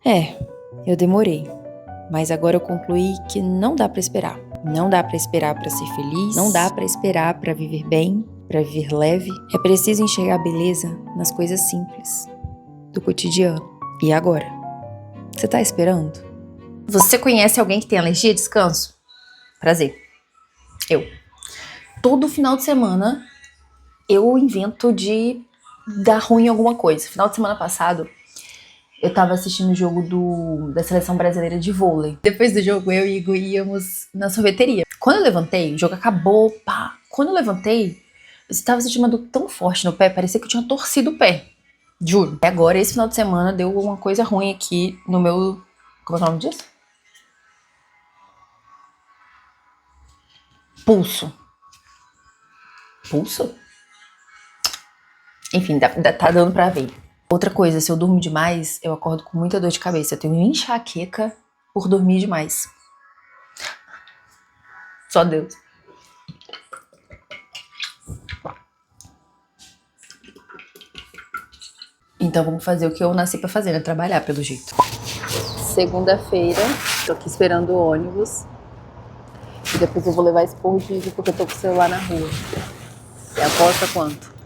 É, eu demorei, mas agora eu concluí que não dá pra esperar. Não dá pra esperar pra ser feliz, não dá pra esperar pra viver bem, pra viver leve. É preciso enxergar a beleza nas coisas simples, do cotidiano. E agora? Você tá esperando? Você conhece alguém que tem alergia a descanso? Prazer. Eu. Todo final de semana eu invento de dar ruim em alguma coisa. Final de semana passado, eu tava assistindo o jogo da Seleção Brasileira de vôlei. Depois do jogo, eu e o Igor íamos na sorveteria. Quando eu levantei, o jogo acabou, pá. Quando eu levantei, eu estava sentindo uma dor tão forte no pé, parecia que eu tinha torcido o pé. Juro. E agora, esse final de semana, deu uma coisa ruim aqui no meu... Como é o nome disso? Pulso. Pulso? Enfim, tá dando pra ver. Outra coisa, se eu durmo demais, eu acordo com muita dor de cabeça. Eu tenho enxaqueca por dormir demais. Só Deus. Então vamos fazer o que eu nasci pra fazer, né? Trabalhar, pelo jeito. Segunda-feira, tô aqui esperando o ônibus. E depois eu vou levar esse porro de vídeo porque eu tô com o celular na rua. Você aposta quanto?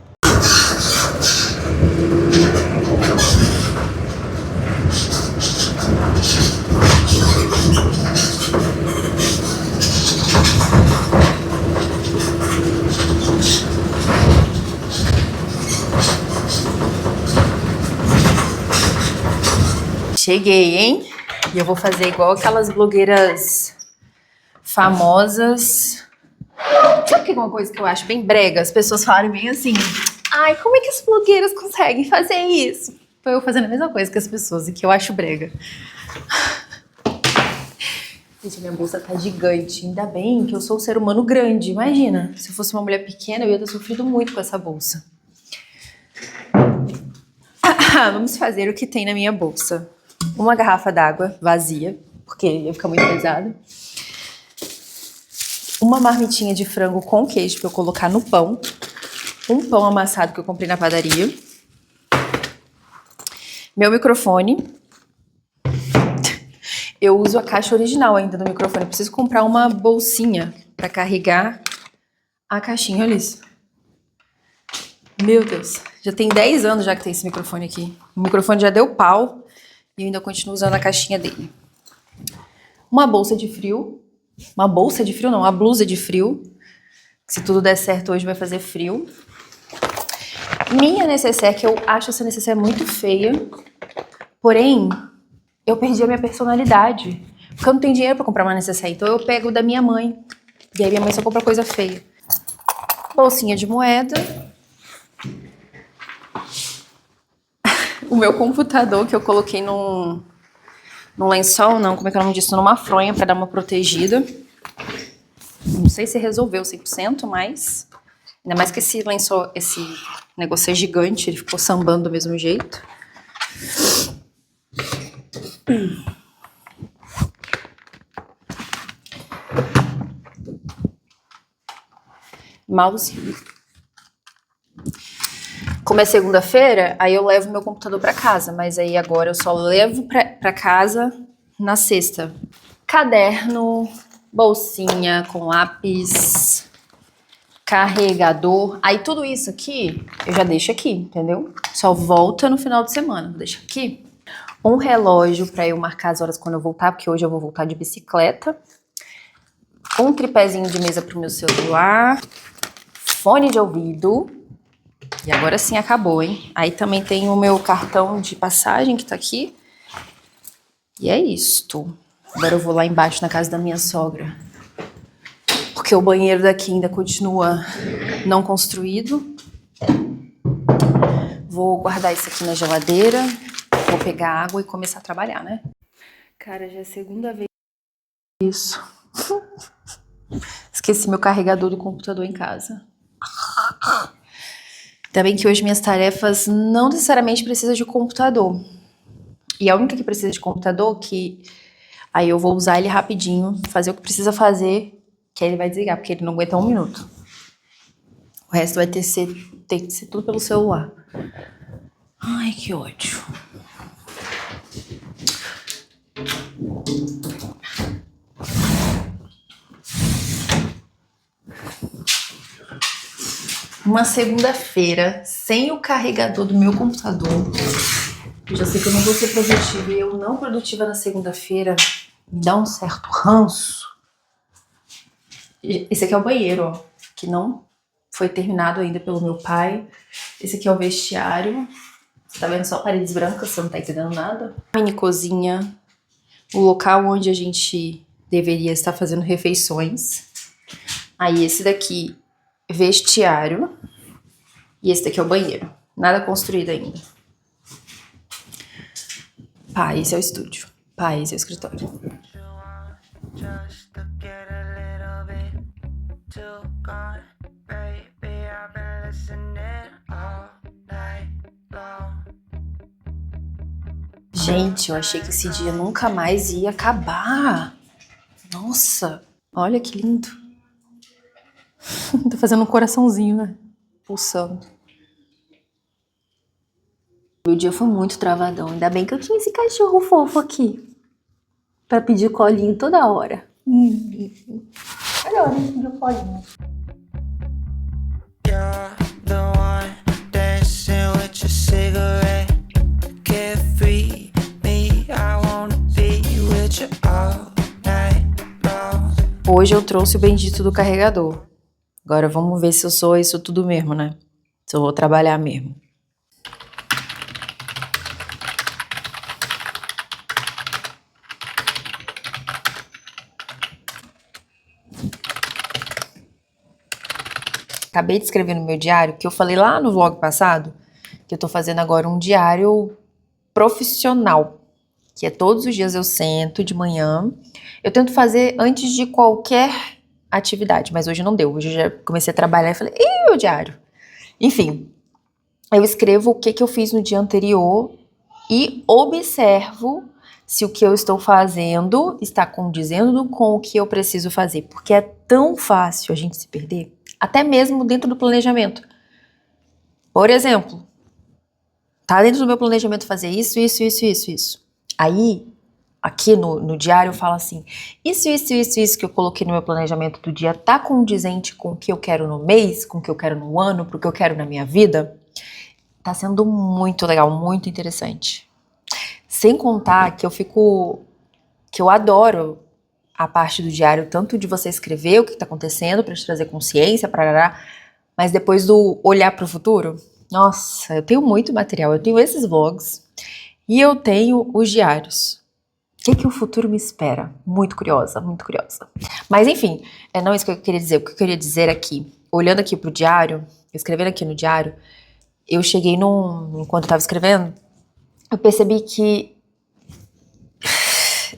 Cheguei, hein? E eu vou fazer igual aquelas blogueiras famosas. Sabe que é uma coisa que eu acho bem brega? As pessoas falarem bem assim: ai, como é que as blogueiras conseguem fazer isso? Foi eu fazendo a mesma coisa que as pessoas e que eu acho brega. Gente, minha bolsa tá gigante. Ainda bem que eu sou um ser humano grande. Imagina, se eu fosse uma mulher pequena, eu ia ter sofrido muito com essa bolsa. Vamos fazer o que tem na minha bolsa. Uma garrafa d'água vazia, porque ia ficar muito pesada. Uma marmitinha de frango com queijo pra eu colocar no pão. Um pão amassado que eu comprei na padaria. Meu microfone. Eu uso a caixa original ainda do microfone. Eu preciso comprar uma bolsinha pra carregar a caixinha. Olha isso. Meu Deus. Já tem 10 anos já que tem esse microfone aqui. O microfone já deu pau e eu ainda continuo usando a caixinha dele. Uma bolsa de frio. Uma bolsa de frio não, uma blusa de frio. Se tudo der certo hoje vai fazer frio. Minha necessaire, que eu acho essa necessaire muito feia. Porém, eu perdi a minha personalidade. Porque eu não tenho dinheiro pra comprar uma necessaire. Então eu pego da minha mãe. E aí minha mãe só compra coisa feia. Bolsinha de moeda. O meu computador que eu coloquei num lençol, não, como é que é o nome disso? Numa fronha pra dar uma protegida. Não sei se resolveu 100%, mas... Ainda mais que esse lençol, esse negócio é gigante, ele ficou sambando do mesmo jeito. Mouse. Como é segunda-feira, aí eu levo meu computador pra casa, mas aí agora eu só levo pra casa na sexta. Caderno, bolsinha com lápis, carregador. Aí tudo isso aqui, eu já deixo aqui, entendeu? Só volta no final de semana, vou deixar aqui. Um relógio pra eu marcar as horas quando eu voltar, porque hoje eu vou voltar de bicicleta. Um tripézinho de mesa pro meu celular. Fone de ouvido. E agora sim acabou, hein? Aí também tem o meu cartão de passagem que tá aqui. E é isto. Agora eu vou lá embaixo na casa da minha sogra. Porque o banheiro daqui ainda continua não construído. Vou guardar isso aqui na geladeira. Vou pegar água e começar a trabalhar, né? Cara, já é a segunda vez isso. Esqueci meu carregador do computador em casa. Ainda bem que hoje minhas tarefas não necessariamente precisam de computador. E a única que precisa de computador, que aí eu vou usar ele rapidinho, fazer o que precisa fazer, que aí ele vai desligar, porque ele não aguenta 1 minuto. O resto vai ter que ser tudo pelo celular. Ai, que ódio. Uma segunda-feira sem o carregador do meu computador. Eu já sei que eu não vou ser produtiva e eu não produtiva na segunda-feira me dá um certo ranço. Esse aqui é o banheiro, ó, que não foi terminado ainda pelo meu pai. Esse aqui é o vestiário. Você tá vendo só paredes brancas, você não tá entendendo nada. Mini cozinha, o local onde a gente deveria estar fazendo refeições. Aí esse daqui, vestiário. E esse daqui é o banheiro. Nada construído ainda. Pá, esse é o estúdio. Pá, esse é o escritório. Gente, eu achei que esse dia nunca mais ia acabar. Nossa, olha que lindo. Tô fazendo um coraçãozinho, né? Pulsando. Meu dia foi muito travadão. Ainda bem que eu tinha esse cachorro fofo aqui. Pra pedir colinho toda hora. Olha, eu pedi o colinho. Hoje eu trouxe o bendito do carregador. Agora vamos ver se eu sou isso tudo mesmo, né? Se eu vou trabalhar mesmo. Acabei de escrever no meu diário, que eu falei lá no vlog passado, que eu tô fazendo agora um diário profissional, que é todos os dias eu sento de manhã. Eu tento fazer antes de qualquer atividade, mas hoje não deu. Hoje eu já comecei a trabalhar e falei, ih, meu diário. Enfim, eu escrevo o que eu fiz no dia anterior e observo se o que eu estou fazendo está condizendo com o que eu preciso fazer, porque é tão fácil a gente se perder, até mesmo dentro do planejamento. Por exemplo, tá dentro do meu planejamento fazer isso. Aí, aqui no diário eu falo assim, isso que eu coloquei no meu planejamento do dia tá condizente com o que eu quero no mês, com o que eu quero no ano, pro que eu quero na minha vida? Tá sendo muito legal, muito interessante. Sem contar que eu adoro a parte do diário, tanto de você escrever o que tá acontecendo pra te trazer consciência, parará, mas depois do olhar pro futuro. Nossa, eu tenho muito material, eu tenho esses vlogs e eu tenho os diários. O que o futuro me espera? Muito curiosa, muito curiosa. Mas enfim, não é isso que eu queria dizer. O que eu queria dizer aqui, olhando aqui pro diário, escrevendo aqui no diário, eu cheguei enquanto eu tava escrevendo, eu percebi que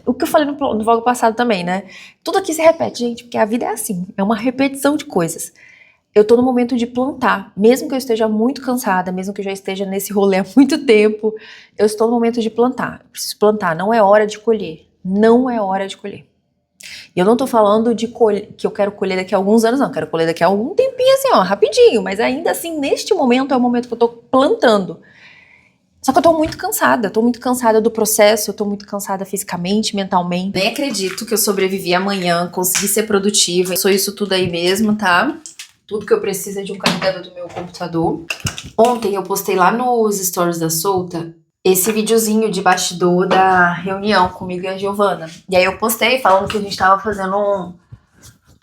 o que eu falei no vlog passado também, né? Tudo aqui se repete, gente, porque a vida é assim, é uma repetição de coisas. Eu tô no momento de plantar, mesmo que eu esteja muito cansada, mesmo que eu já esteja nesse rolê há muito tempo, eu estou no momento de plantar. Eu preciso plantar, não é hora de colher. Não é hora de colher. E eu não tô falando de que eu quero colher daqui a alguns anos, não. Eu quero colher daqui a algum tempinho, assim, ó, rapidinho. Mas ainda assim, neste momento é o momento que eu tô plantando. Só que eu tô muito cansada do processo, eu tô muito cansada fisicamente, mentalmente. Nem acredito que eu sobrevivi amanhã, consegui ser produtiva. Eu sou isso tudo aí mesmo, tá? Tudo que eu preciso é de um carregador do meu computador. Ontem eu postei lá nos stories da Solta esse videozinho de bastidor da reunião comigo e a Giovana. E aí eu postei falando que a gente tava fazendo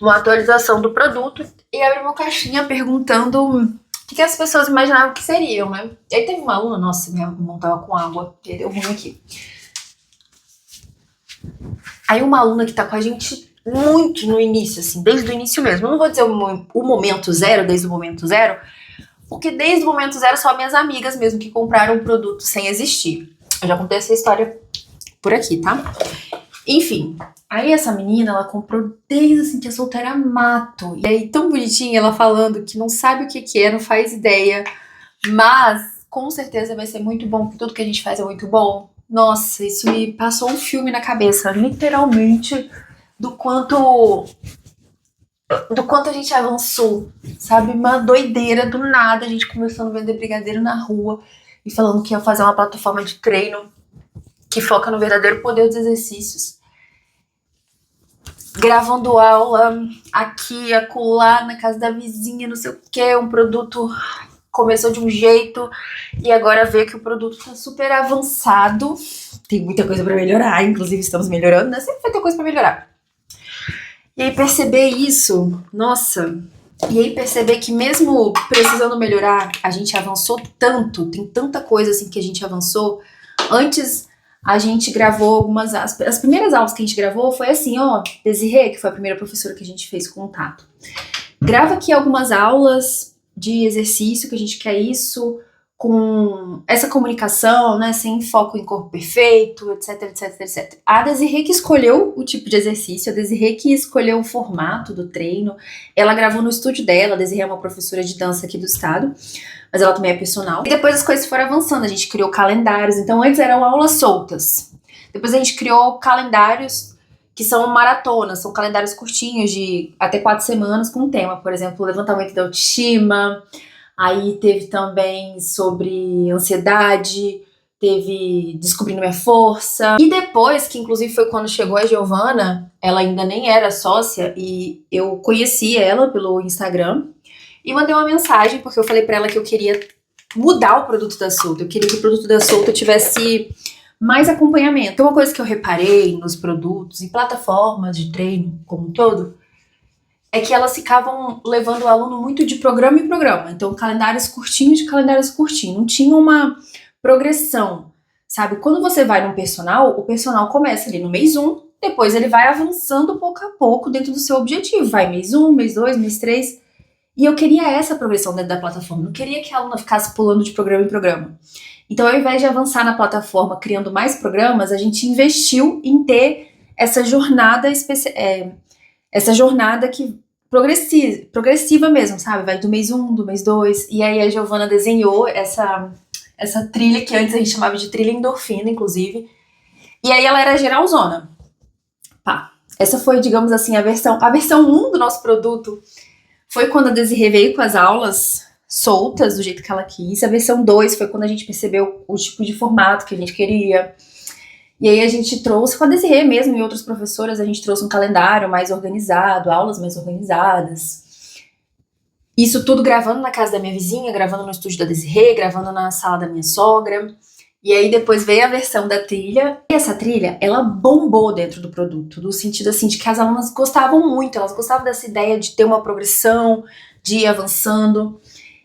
uma atualização do produto e abri uma caixinha perguntando o que as pessoas imaginavam que seriam, né? E aí teve uma aluna, nossa, minha mão tava com água, e deu ruim aqui. Aí uma aluna que tá com a gente muito no início, assim, desde o início mesmo. Eu não vou dizer o momento zero, desde o momento zero, porque desde o momento zero só minhas amigas mesmo que compraram o produto sem existir. Eu já contei essa história por aqui, tá? Enfim, aí essa menina, ela comprou desde assim que a Solta era mato. E aí tão bonitinha ela falando que não sabe o que é, não faz ideia, mas com certeza vai ser muito bom, porque tudo que a gente faz é muito bom. Nossa, isso me passou um filme na cabeça, literalmente, do quanto a gente avançou, sabe? Uma doideira, do nada, a gente começando a vender brigadeiro na rua e falando que ia fazer uma plataforma de treino que foca no verdadeiro poder dos exercícios. gravando aula aqui, acolá, na casa da vizinha, não sei o que, um produto começou de um jeito e agora vê que o produto tá super avançado. Tem muita coisa pra melhorar, inclusive estamos melhorando, né? Sempre vai ter coisa pra melhorar. E aí perceber isso, nossa, e aí perceber que mesmo precisando melhorar, a gente avançou tanto, tem tanta coisa assim que a gente avançou. Antes a gente gravou algumas, as primeiras aulas que a gente gravou foi assim, ó, Desirê, que foi a primeira professora que a gente fez contato. Grava aqui algumas aulas de exercício, que a gente quer isso, com essa comunicação, né, sem foco em corpo perfeito, etc, etc, etc. A Desirê que escolheu o tipo de exercício, a Desirê que escolheu o formato do treino, ela gravou no estúdio dela, a Desirê é uma professora de dança aqui do estado, mas ela também é personal. E depois as coisas foram avançando, a gente criou calendários, então antes eram aulas soltas. Depois a gente criou calendários que são maratonas, são calendários curtinhos de até 4 semanas com um tema, por exemplo, levantamento da autoestima, aí teve também sobre ansiedade, teve descobrindo minha força. E depois, que inclusive foi quando chegou a Giovana, ela ainda nem era sócia e eu conheci ela pelo Instagram e mandei uma mensagem porque eu falei pra ela que eu queria mudar o produto da Solta, eu queria que o produto da Solta tivesse mais acompanhamento. Então, uma coisa que eu reparei nos produtos e plataformas de treino como um todo é que elas ficavam levando o aluno muito de programa em programa. Então, calendários curtinhos de calendários curtinhos. Não tinha uma progressão, sabe? Quando você vai num personal, o personal começa ali no mês 1, depois ele vai avançando pouco a pouco dentro do seu objetivo. Vai mês 1, mês 2, mês 3. E eu queria essa progressão dentro da plataforma. Não queria que a aluna ficasse pulando de programa em programa. Então, ao invés de avançar na plataforma criando mais programas, a gente investiu em ter essa jornada essa jornada que progressiva mesmo, sabe? Vai do mês 1, do mês 2. E aí a Giovana desenhou essa trilha que antes a gente chamava de trilha endorfina, inclusive. E aí ela era geralzona. Pá. Essa foi, digamos assim, a versão 1 do nosso produto. Foi quando a Desirê veio com as aulas soltas, do jeito que ela quis. A versão 2 foi quando a gente percebeu o tipo de formato que a gente queria. E aí a gente trouxe, com a Desirê mesmo e outras professoras, a gente trouxe um calendário mais organizado, aulas mais organizadas. Isso tudo gravando na casa da minha vizinha, gravando no estúdio da Desirê, gravando na sala da minha sogra. E aí depois veio a versão da trilha. E essa trilha, ela bombou dentro do produto, no sentido assim, de que as alunas gostavam muito, elas gostavam dessa ideia de ter uma progressão, de ir avançando.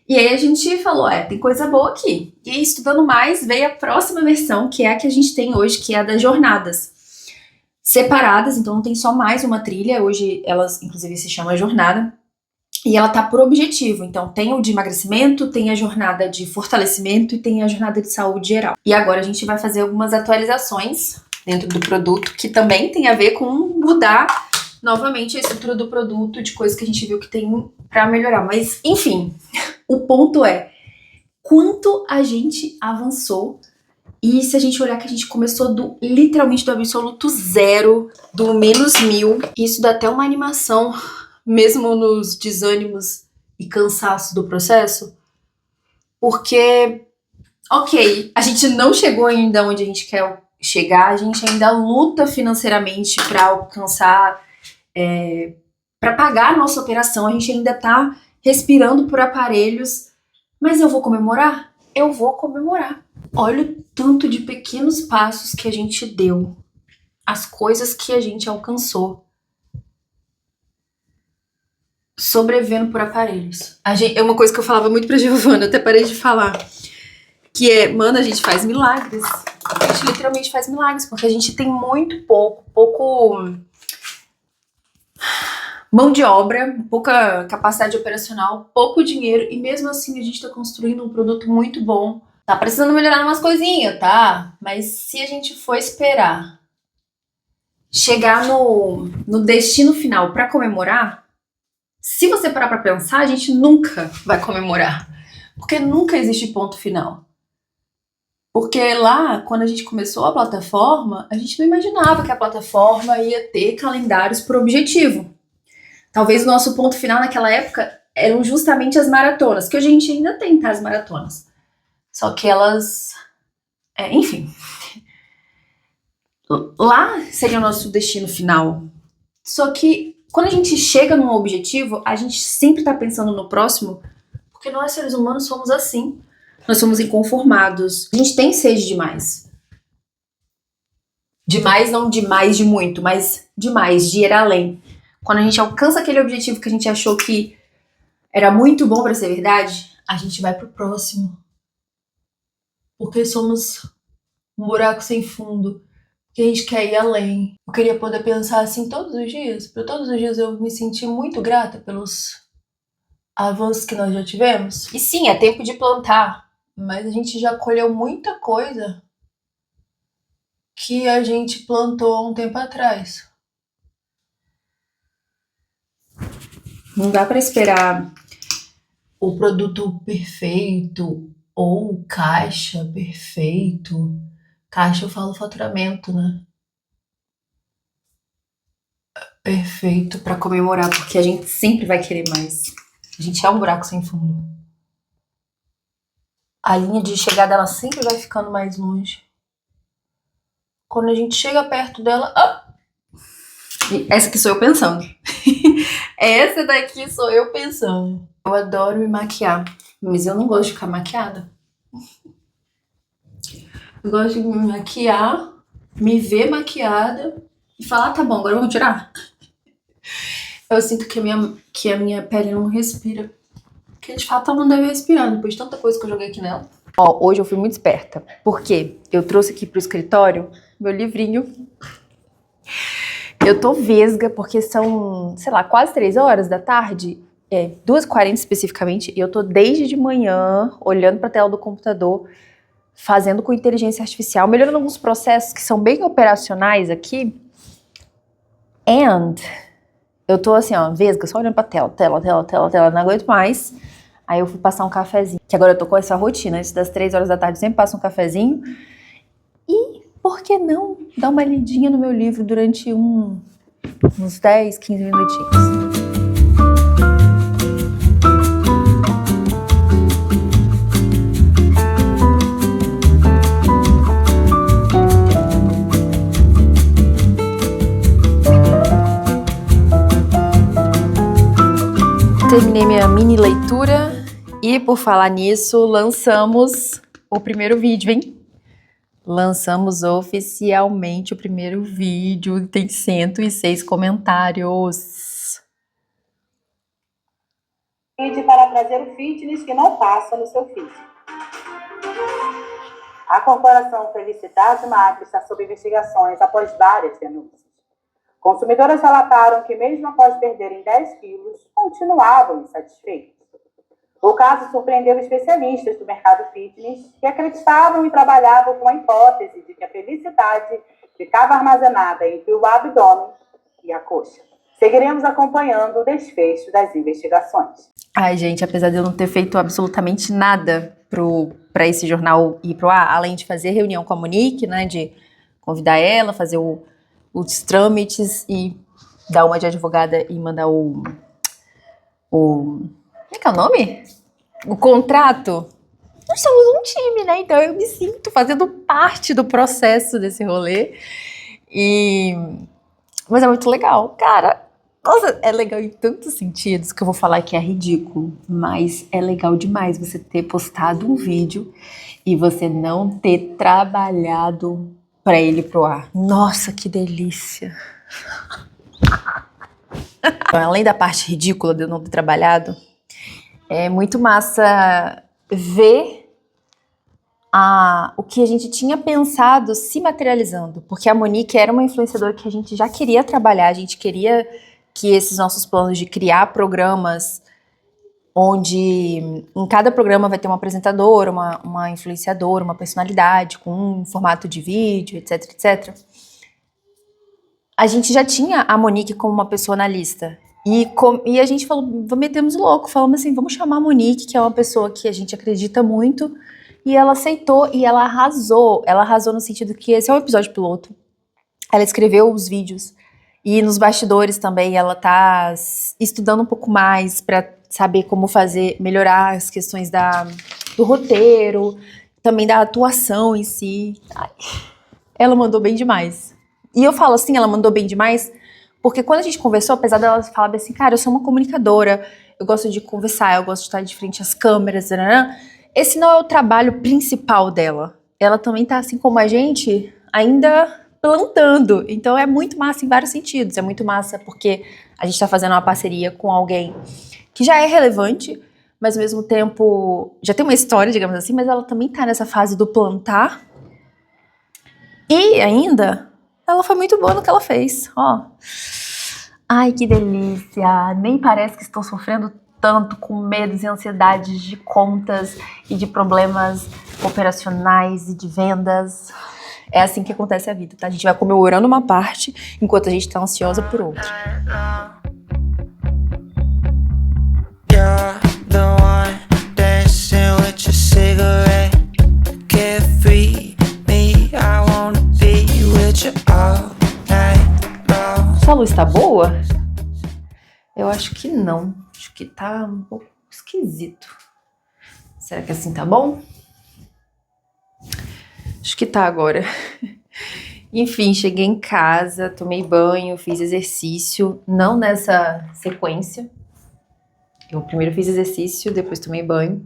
E aí a gente falou, tem coisa boa aqui. E aí, estudando mais, veio a próxima versão, que é a que a gente tem hoje, que é a das jornadas. Separadas, então não tem só mais uma trilha, hoje elas inclusive se chama jornada. E ela tá por objetivo, então tem o de emagrecimento, tem a jornada de fortalecimento e tem a jornada de saúde geral. E agora a gente vai fazer algumas atualizações dentro do produto, que também tem a ver com mudar novamente a estrutura do produto, de coisas que a gente viu que tem pra melhorar. Mas, enfim, o ponto é quanto a gente avançou. E se a gente olhar que a gente começou literalmente do absoluto zero, do -1000, isso dá até uma animação, mesmo nos desânimos e cansaço do processo, porque, ok, a gente não chegou ainda onde a gente quer chegar, a gente ainda luta financeiramente para alcançar, para pagar a nossa operação, a gente ainda tá respirando por aparelhos, mas eu vou comemorar? Eu vou comemorar. Olha o tanto de pequenos passos que a gente deu, as coisas que a gente alcançou, sobrevivendo por aparelhos. É uma coisa que eu falava muito pra Giovana, até parei de falar, que é, mano, a gente faz milagres. A gente literalmente faz milagres, porque a gente tem muito pouco mão de obra, pouca capacidade operacional, pouco dinheiro, e mesmo assim a gente tá construindo um produto muito bom. Tá precisando melhorar umas coisinhas, tá? Mas se a gente for esperar chegar no destino final pra comemorar, se você parar pra pensar, a gente nunca vai comemorar. Porque nunca existe ponto final. Porque lá, quando a gente começou a plataforma, a gente não imaginava que a plataforma ia ter calendários por objetivo. Talvez o nosso ponto final naquela época eram justamente as maratonas, que hoje a gente ainda tem, tá? As maratonas. Só que elas... enfim. Lá seria o nosso destino final. Só que quando a gente chega num objetivo, a gente sempre tá pensando no próximo, porque nós seres humanos somos assim. Nós somos inconformados. A gente tem sede demais. Demais, não demais de muito, mas demais, de ir além. Quando a gente alcança aquele objetivo que a gente achou que era muito bom pra ser verdade, a gente vai pro próximo. Porque somos um buraco sem fundo. Que a gente quer ir além. Eu queria poder pensar assim todos os dias. Para todos os dias eu me sentir muito grata pelos avanços que nós já tivemos. E sim, é tempo de plantar. Mas a gente já colheu muita coisa que a gente plantou há um tempo atrás. Não dá para esperar o produto perfeito ou caixa perfeito. Caixa eu falo faturamento, né? Perfeito para comemorar, porque a gente sempre vai querer mais. A gente é um buraco sem fundo. A linha de chegada ela sempre vai ficando mais longe. Quando a gente chega perto dela, essa aqui sou eu pensando. Essa daqui sou eu pensando. Eu adoro me maquiar, mas eu não gosto de ficar maquiada. Eu gosto de me maquiar, me ver maquiada e falar, tá bom, agora vamos tirar. Eu sinto que a minha pele não respira. Porque de fato ela não deve respirar depois de tanta coisa que eu joguei aqui nela. Ó, hoje eu fui muito esperta. Por quê? Eu trouxe aqui pro escritório meu livrinho. Eu tô vesga porque são, sei lá, quase 3 horas da tarde. 2h40 especificamente. E eu tô desde de manhã olhando pra tela do computador, fazendo com inteligência artificial, melhorando alguns processos que são bem operacionais aqui. And eu tô assim, ó, vesga, só olhando pra tela, não aguento mais. Aí eu fui passar um cafezinho, que agora eu tô com essa rotina, antes das 3 horas da tarde eu sempre passo um cafezinho. E por que não dar uma lidinha no meu livro durante uns 10, 15 minutinhos? Terminei minha mini leitura e, por falar nisso, lançamos o primeiro vídeo, hein? Lançamos oficialmente o primeiro vídeo, tem 106 comentários. Para trazer o fitness que não passa no seu feed. A corporação Felicidade Magro está sob investigações após várias denúncias. Consumidoras relataram que, mesmo após perderem 10 quilos, continuavam insatisfeitas. O caso surpreendeu especialistas do mercado fitness que acreditavam e trabalhavam com a hipótese de que a felicidade ficava armazenada entre o abdômen e a coxa. Seguiremos acompanhando o desfecho das investigações. Ai, gente, apesar de eu não ter feito absolutamente nada para esse jornal ir pro ar, além de fazer reunião com a Monique, né, de convidar ela, fazer os trâmites e dar uma de advogada e mandar como é que é o nome? O contrato. Nós somos um time, né? Então eu me sinto fazendo parte do processo desse rolê. Mas é muito legal. Cara, nossa, é legal em tantos sentidos que eu vou falar que é ridículo. Mas é legal demais você ter postado um vídeo e você não ter trabalhado pra ele pro ar. Nossa, que delícia! Além da parte ridícula de eu não ter trabalhado, é muito massa ver o que a gente tinha pensado se materializando. Porque a Monique era uma influenciadora que a gente já queria trabalhar, a gente queria que esses nossos planos de criar programas onde em cada programa vai ter uma apresentadora, uma influenciadora, uma personalidade com um formato de vídeo, etc, etc. A gente já tinha a Monique como uma pessoa na lista. E a gente falou, metemos louco, falamos assim, vamos chamar a Monique, que é uma pessoa que a gente acredita muito, e ela aceitou e ela arrasou. Ela arrasou no sentido que esse é um episódio piloto. Ela escreveu os vídeos e nos bastidores também ela tá estudando um pouco mais pra saber como melhorar as questões do roteiro, também da atuação em si. Ai, ela mandou bem demais. E eu falo assim, ela mandou bem demais, Porque quando a gente conversou, apesar dela falar assim, cara, eu sou uma comunicadora, eu gosto de conversar, eu gosto de estar de frente às câmeras, né? Esse não é o trabalho principal dela. Ela também tá, assim como a gente, ainda plantando. Então é muito massa em vários sentidos. É muito massa porque a gente tá fazendo uma parceria com alguém que já é relevante, mas ao mesmo tempo já tem uma história, digamos assim, mas ela também tá nessa fase do plantar. E ainda, ela foi muito boa no que ela fez, ó. Ai, que delícia! Nem parece que estou sofrendo tanto com medos e ansiedades de contas e de problemas operacionais e de vendas. É assim que acontece a vida, tá? A gente vai comemorando uma parte enquanto a gente tá ansiosa por outra. You're the one dancing with your cigarette. Carefree me, I wanna be with you all night long. Sua luz tá boa? Eu acho que não. Acho que tá um pouco esquisito. Será que assim tá bom? Acho que tá agora. Enfim, cheguei em casa, tomei banho, fiz exercício. Não nessa sequência. Eu primeiro fiz exercício, depois tomei banho.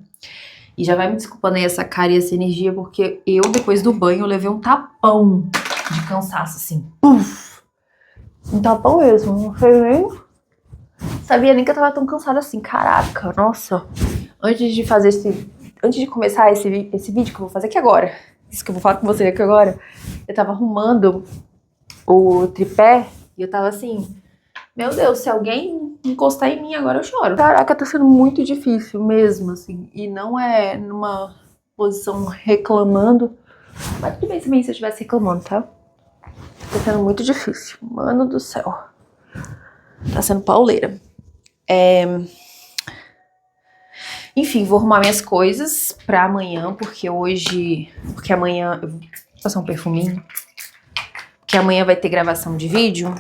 E já vai me desculpando aí essa cara e essa energia, porque eu, depois do banho, eu levei um tapão de cansaço, assim. Puf! Um tapão mesmo, não sei nem... Sabia nem que eu tava tão cansada assim. Caraca, nossa. Antes de começar esse vídeo que eu vou fazer aqui agora, isso que eu vou falar com você aqui agora, eu tava arrumando o tripé e eu tava assim... Meu Deus, se alguém encostar em mim agora eu choro. Caraca, tá sendo muito difícil mesmo, assim. E não é numa posição reclamando. Mas tudo bem também se eu estivesse reclamando, tá? Tá sendo muito difícil. Mano do céu. Tá sendo pauleira. Enfim, vou arrumar minhas coisas pra amanhã, porque amanhã... Eu vou passar um perfuminho. Porque amanhã vai ter gravação de vídeo.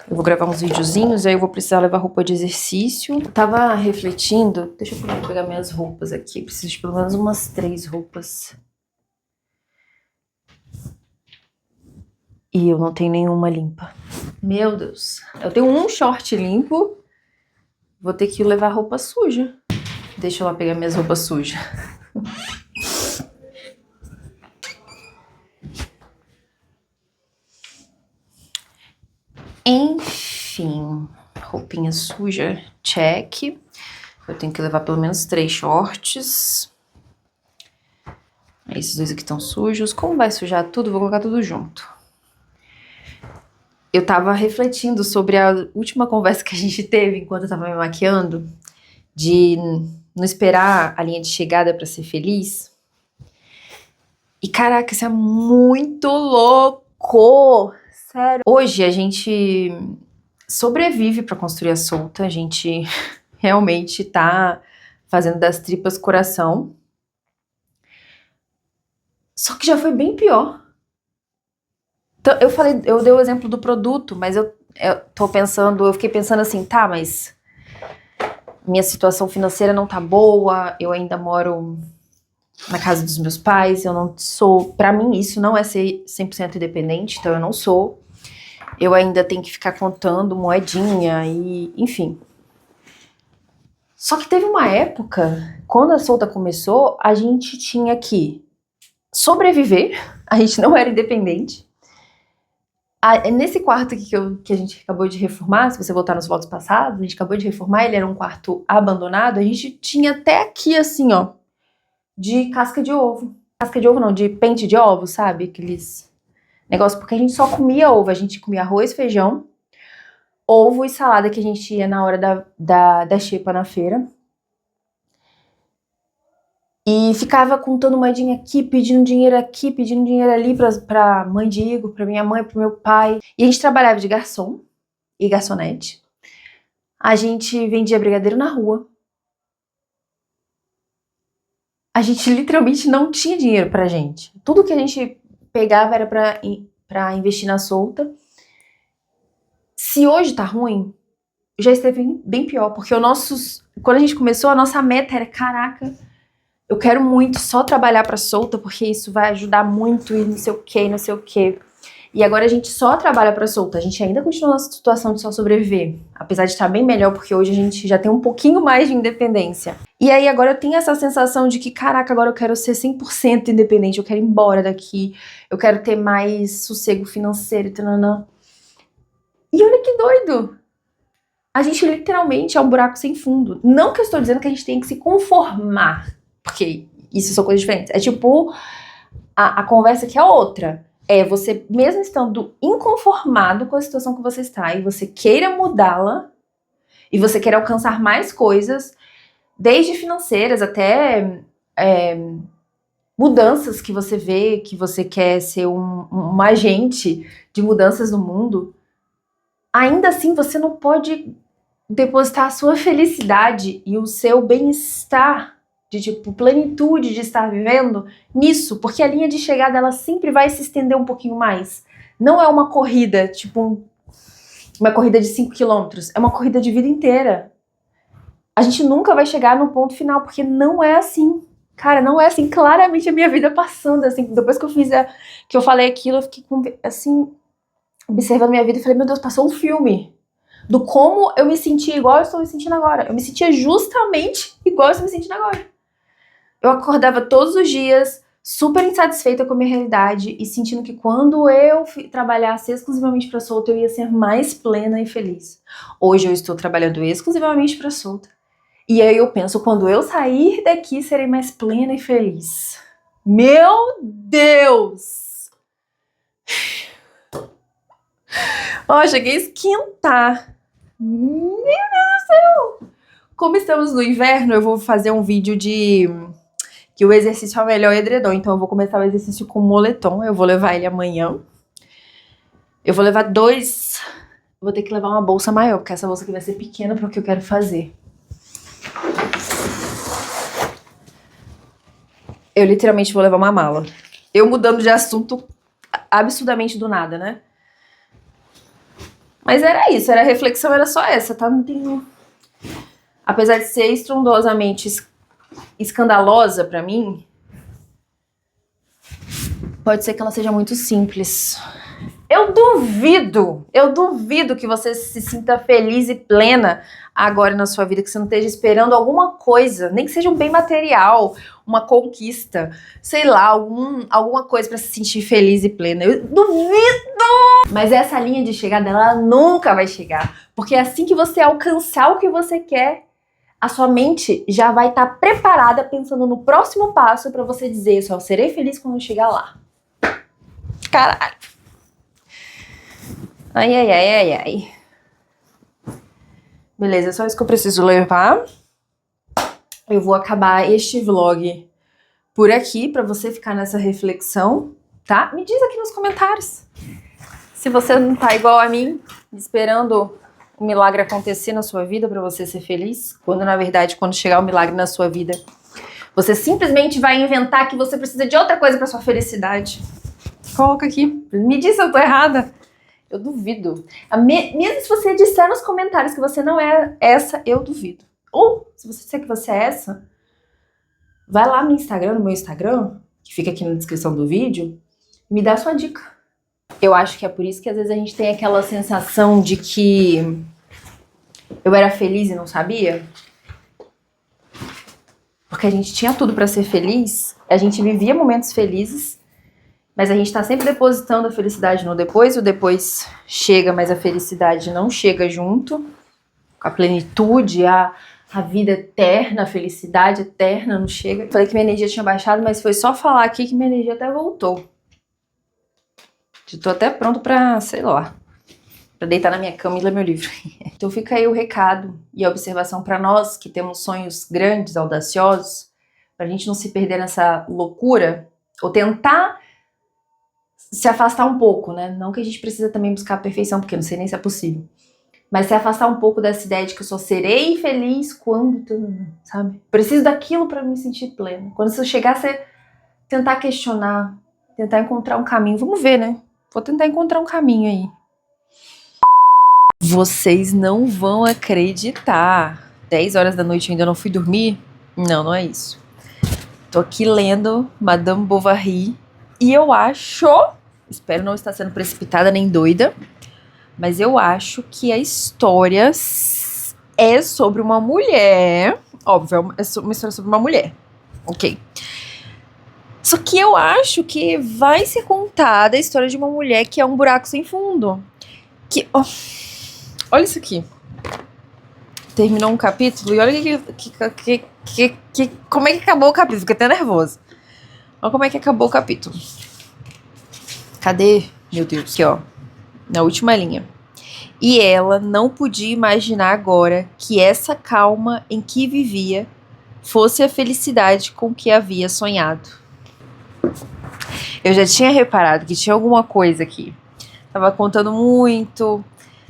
Eu vou gravar uns videozinhos, aí eu vou precisar levar roupa de exercício. Eu tava refletindo... Deixa eu pegar minhas roupas aqui. Preciso de pelo menos umas 3 roupas. E eu não tenho nenhuma limpa. Meu Deus. Eu tenho um short limpo. Vou ter que levar roupa suja. Deixa eu lá pegar minhas roupas sujas. Enfim, roupinha suja, check. Eu tenho que levar pelo menos 3 shorts. Esses 2 aqui estão sujos. Como vai sujar tudo, vou colocar tudo junto. Eu tava refletindo sobre a última conversa que a gente teve enquanto eu tava me maquiando, de não esperar a linha de chegada pra ser feliz. E caraca, isso é muito louco! Sério. Hoje a gente sobrevive pra construir a solta, a gente realmente tá fazendo das tripas coração. Só que já foi bem pior. Então, eu dei o exemplo do produto, mas eu fiquei pensando assim, tá, mas minha situação financeira não tá boa, eu ainda moro na casa dos meus pais, eu não sou, pra mim isso não é ser 100% independente, então eu não sou. Eu ainda tenho que ficar contando moedinha e, enfim. Só que teve uma época, quando a solta começou, a gente tinha que sobreviver, a gente não era independente. Nesse quarto aqui que a gente acabou de reformar, se você voltar nos vlogs passados, a gente acabou de reformar, ele era um quarto abandonado, a gente tinha até aqui assim, ó, de casca de ovo. Casca de ovo não, de pente de ovo, sabe? Aqueles negócios, porque a gente só comia ovo, a gente comia arroz, feijão, ovo e salada que a gente ia na hora da xepa na feira. E ficava contando moedinha aqui, pedindo dinheiro ali pra mãe de Igor, pra minha mãe, pro meu pai. E a gente trabalhava de garçom e garçonete. A gente vendia brigadeiro na rua. A gente literalmente não tinha dinheiro pra gente. Tudo que a gente pegava era pra investir na solta. Se hoje tá ruim, já esteve bem pior, porque quando a gente começou, a nossa meta era, caraca, eu quero muito só trabalhar pra solta, porque isso vai ajudar muito e não sei o que, não sei o que. E agora a gente só trabalha pra solta. A gente ainda continua nessa situação de só sobreviver. Apesar de estar bem melhor, porque hoje a gente já tem um pouquinho mais de independência. E aí agora eu tenho essa sensação de que, caraca, agora eu quero ser 100% independente. Eu quero ir embora daqui. Eu quero ter mais sossego financeiro e tananã. E olha que doido. A gente literalmente é um buraco sem fundo. Não que eu estou dizendo que a gente tem que se conformar. Porque isso são coisas diferentes. É tipo a conversa que é outra. É você, mesmo estando inconformado com a situação que você está, e você queira mudá-la, e você queira alcançar mais coisas, desde financeiras até mudanças que você vê, que você quer ser um agente de mudanças no mundo, ainda assim você não pode depositar a sua felicidade e o seu bem-estar, de tipo, plenitude de estar vivendo nisso, porque a linha de chegada ela sempre vai se estender um pouquinho mais. Não é uma corrida, tipo, uma corrida de 5 quilômetros, é uma corrida de vida inteira. A gente nunca vai chegar no ponto final, porque não é assim. Cara, não é assim. Claramente a minha vida passando, assim, depois que eu fiz, que eu falei aquilo, eu fiquei, assim, observando a minha vida e falei, meu Deus, passou um filme do como eu me sentia igual eu estou me sentindo agora. Eu me sentia justamente igual eu estou me sentindo agora. Eu acordava todos os dias super insatisfeita com a minha realidade e sentindo que quando eu trabalhasse exclusivamente para solta, eu ia ser mais plena e feliz. Hoje eu estou trabalhando exclusivamente para solta. E aí eu penso, quando eu sair daqui, serei mais plena e feliz. Meu Deus! Ó, cheguei a esquentar. Meu Deus do céu! Como estamos no inverno, eu vou fazer um vídeo de que o exercício é o melhor edredom. Então eu vou começar o exercício com moletom. Eu vou levar ele amanhã. Eu vou levar 2. Vou ter que levar uma bolsa maior, porque essa bolsa aqui vai ser pequena para o que eu quero fazer. Eu literalmente vou levar uma mala. Eu mudando de assunto absurdamente do nada, né? Mas era isso, a reflexão era só essa, tá? Não tem... Apesar de ser estrondosamente escandalosa pra mim, pode ser que ela seja muito simples. Eu duvido que você se sinta feliz e plena agora na sua vida, que você não esteja esperando alguma coisa, nem que seja um bem material, uma conquista, sei lá, alguma coisa pra se sentir feliz e plena. Eu duvido! Mas essa linha de chegada, ela nunca vai chegar, porque assim que você alcançar o que você quer, a sua mente já vai estar preparada pensando no próximo passo pra você dizer, eu só serei feliz quando eu chegar lá. Caralho. Ai. Beleza, é só isso que eu preciso levar. Eu vou acabar este vlog por aqui pra você ficar nessa reflexão, tá? Me diz aqui nos comentários se você não tá igual a mim, esperando um milagre acontecer na sua vida pra você ser feliz, quando na verdade, quando chegar o milagre na sua vida, você simplesmente vai inventar que você precisa de outra coisa pra sua felicidade. Coloca aqui, me diz se eu tô errada. Eu duvido. Mesmo se você disser nos comentários que você não é essa, eu duvido. Ou, se você disser que você é essa, vai lá no Instagram, no meu Instagram, que fica aqui na descrição do vídeo, e me dá a sua dica. Eu acho que é por isso que às vezes a gente tem aquela sensação de que eu era feliz e não sabia. Porque a gente tinha tudo pra ser feliz, a gente vivia momentos felizes, mas a gente tá sempre depositando a felicidade no depois, o depois chega, mas a felicidade não chega junto, com a plenitude, a vida eterna, a felicidade eterna não chega. Falei que minha energia tinha baixado, mas foi só falar aqui que minha energia até voltou. Eu tô até pronto pra, sei lá, pra deitar na minha cama e ler meu livro. Então fica aí o recado e a observação pra nós que temos sonhos grandes, audaciosos, pra gente não se perder nessa loucura, ou tentar se afastar um pouco, né? Não que a gente precisa também buscar a perfeição, porque eu não sei nem se é possível. Mas se afastar um pouco dessa ideia de que eu só serei feliz quando, sabe? Preciso daquilo pra me sentir plena. Quando isso chegar, você tentar questionar, tentar encontrar um caminho. Vamos ver, né? Vou tentar encontrar um caminho aí. Vocês não vão acreditar. 10 horas da noite eu ainda não fui dormir? Não, não é isso. Tô aqui lendo Madame Bovary e eu acho espero não estar sendo precipitada nem doida, mas eu acho que a história é sobre uma mulher. Óbvio, é uma história sobre uma mulher. Ok. Só que eu acho que vai ser contada a história de uma mulher que é um buraco sem fundo. Olha isso aqui. Terminou um capítulo e olha como é que acabou o capítulo. Fiquei até nervosa. Olha como é que acabou o capítulo. Cadê? Meu Deus. Aqui, ó. Na última linha. E ela não podia imaginar agora que essa calma em que vivia fosse a felicidade com que havia sonhado. Eu já tinha reparado que tinha alguma coisa aqui. Tava contando muito.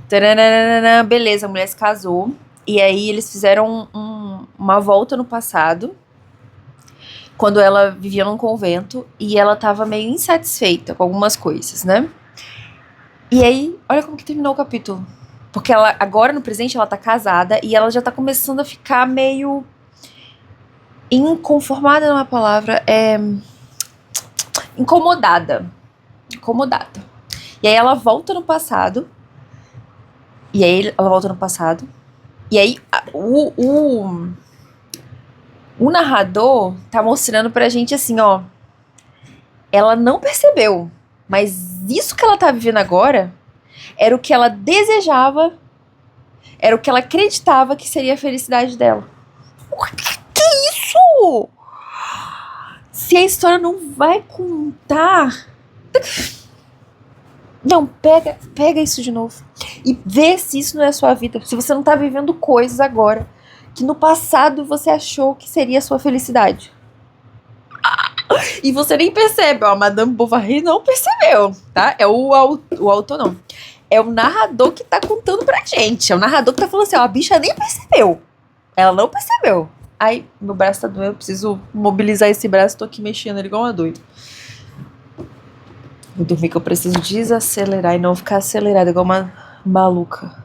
Taranana, beleza, a mulher se casou. E aí eles fizeram uma volta no passado, quando ela vivia num convento e ela tava meio insatisfeita com algumas coisas, né? E aí, olha como que terminou o capítulo. Porque ela, agora no presente, ela tá casada e ela já tá começando a ficar meio inconformada, não é a palavra, incomodada. E aí ela volta no passado. E aí o narrador tá mostrando pra gente assim, ó. Ela não percebeu, mas isso que ela tá vivendo agora era o que ela desejava, era o que ela acreditava que seria a felicidade dela. Que isso? Se a história não vai contar... Não, pega isso de novo e vê se isso não é a sua vida. Se você não tá vivendo coisas agora que no passado você achou que seria a sua felicidade. E você nem percebe, ó, a Madame Bovary não percebeu, tá? É o autor não. É o narrador que tá contando pra gente. É o narrador que tá falando assim, ó, a bicha nem percebeu. Ela não percebeu. Ai, meu braço tá doendo, eu preciso mobilizar esse braço, tô aqui mexendo ele igual uma doida. Vou dormir que eu preciso desacelerar e não ficar acelerada igual uma maluca.